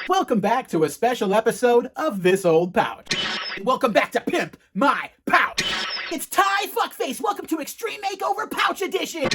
Welcome back to a special episode of This Old Pouch. Welcome back to Pimp My Pouch. It's Ty Fuckface. Welcome to Extreme Makeover Pouch Edition.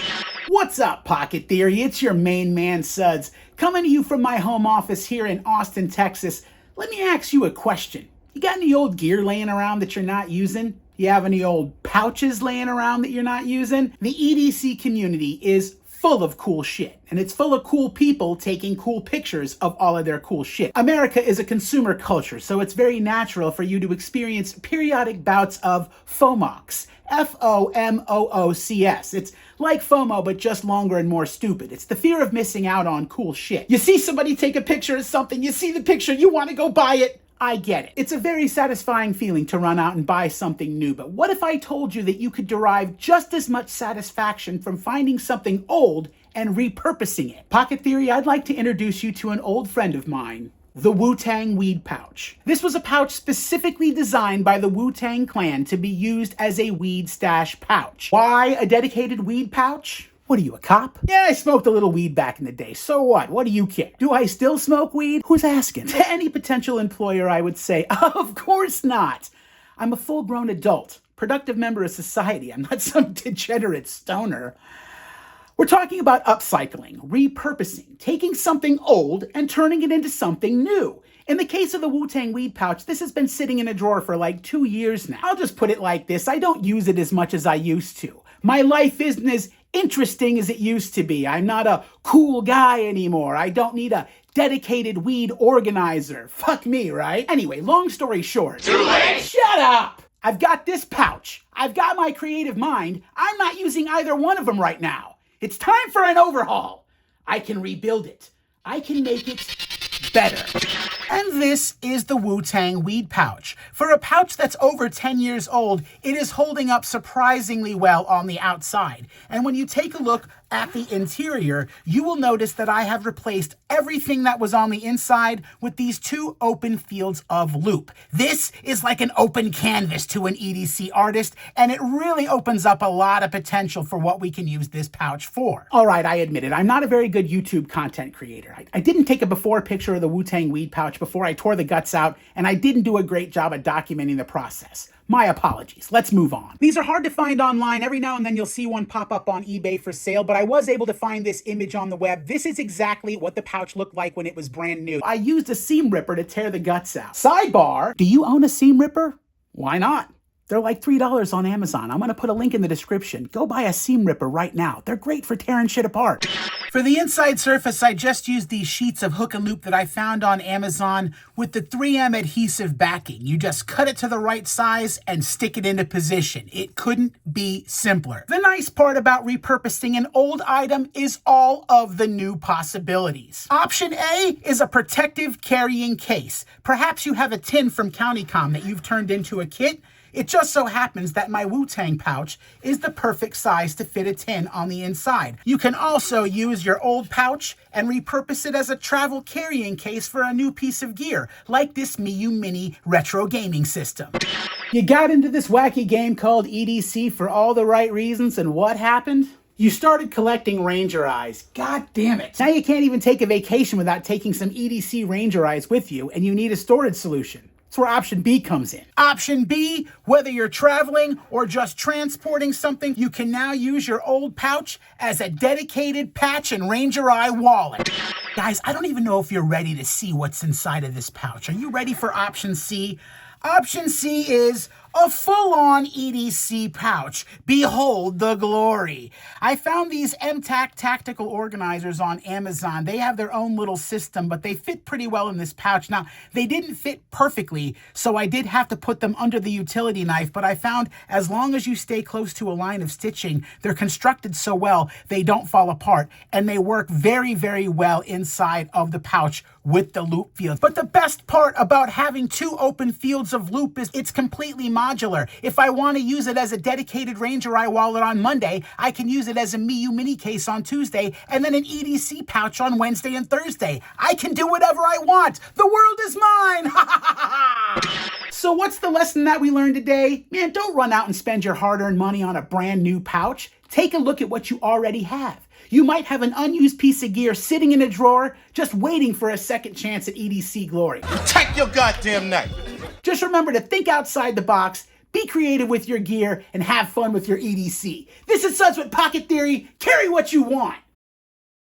What's up, Pocket Theory? It's your main man, Suds, coming to you from my home office here in Austin, Texas. Let me ask you a question. You got any old gear laying around that you're not using? You have any old pouches laying around that you're not using? The EDC community is full of cool shit, and it's full of cool people taking cool pictures of all of their cool shit. America is a consumer culture, so it's very natural for you to experience periodic bouts of FOMOCs. FOMOOCS. It's like FOMO, but just longer and more stupid. It's the fear of missing out on cool shit. You see somebody take a picture of something, you see the picture, you want to go buy it. I get it. It's a very satisfying feeling to run out and buy something new, but what if I told you that you could derive just as much satisfaction from finding something old and repurposing it? Pocket Theory, I'd like to introduce you to an old friend of mine, the Wu-Tang Weed Pouch. This was a pouch specifically designed by the Wu-Tang Clan to be used as a weed stash pouch. Why a dedicated weed pouch? What are you, a cop? Yeah, I smoked a little weed back in the day. So what? What do you care? Do I still smoke weed? Who's asking? To any potential employer, I would say, of course not. I'm a full-grown adult, productive member of society. I'm not some degenerate stoner. We're talking about upcycling, repurposing, taking something old and turning it into something new. In the case of the Wu-Tang Weed Pouch, this has been sitting in a drawer for like 2 years now. I'll just put it like this. I don't use it as much as I used to. My life isn't as interesting as it used to be. I'm not a cool guy anymore. I don't need a dedicated weed organizer. Fuck me, right? Anyway, long story short. Too late! Shut up! I've got this pouch. I've got my creative mind. I'm not using either one of them right now. It's time for an overhaul. I can rebuild it. I can make it better. And this is the Wu-Tang Weed Pouch. For a pouch that's over 10 years old, it is holding up surprisingly well on the outside. And when you take a look at the interior, you will notice that I have replaced everything that was on the inside with these 2 open fields of loop. This is like an open canvas to an EDC artist, and it really opens up a lot of potential for what we can use this pouch for. All right, I admit it. I'm not a very good YouTube content creator. I didn't take a before picture of the Wu-Tang Weed Pouch before I tore the guts out, and I didn't do a great job of documenting the process. My apologies. Let's move on. These are hard to find online. Every now and then you'll see one pop up on eBay for sale, but I was able to find this image on the web. This is exactly what the pouch looked like when it was brand new. I used a seam ripper to tear the guts out. Sidebar, do you own a seam ripper? Why not? They're like $3 on Amazon. I'm going to put a link in the description. Go buy a seam ripper right now. They're great for tearing shit apart. For the inside surface, I just used these sheets of hook and loop that I found on Amazon with the 3M adhesive backing. You just cut it to the right size and stick it into position. It couldn't be simpler. The nice part about repurposing an old item is all of the new possibilities. Option A is a protective carrying case. Perhaps you have a tin from CountyCom that you've turned into a kit. It just so happens that my Wu-Tang pouch is the perfect size to fit a tin on the inside. You can also use your old pouch and repurpose it as a travel carrying case for a new piece of gear, like this Miyoo Mini retro gaming system. You got into this wacky game called EDC for all the right reasons, and what happened? You started collecting Ranger Eyes. God damn it. Now you can't even take a vacation without taking some EDC Ranger Eyes with you, and you need a storage solution. That's where option B comes in. Option B, whether you're traveling or just transporting something, you can now use your old pouch as a dedicated patch and Ranger Eye wallet. Guys, I don't even know if you're ready to see what's inside of this pouch. Are you ready for option C? Option C is a full-on EDC pouch. Behold the glory. I found these M-Tac tactical organizers on Amazon. They have their own little system, but they fit pretty well in this pouch. Now, they didn't fit perfectly, so I did have to put them under the utility knife, but I found as long as you stay close to a line of stitching, they're constructed so well, they don't fall apart, and they work very, very well inside of the pouch with the loop fields. But the best part about having 2 open fields of loop is it's completely modular. If I want to use it as a dedicated Ranger Eye wallet on Monday, I can use it as a Miyoo Mini case on Tuesday, and then an EDC pouch on Wednesday and Thursday. I can do whatever I want. The world is mine. So what's the lesson that we learned today? Man, don't run out and spend your hard-earned money on a brand new pouch. Take a look at what you already have. You might have an unused piece of gear sitting in a drawer, just waiting for a second chance at EDC glory. Take your goddamn knife. Just remember to think outside the box, be creative with your gear, and have fun with your EDC. This is Suds with Pocket Theory. Carry what you want.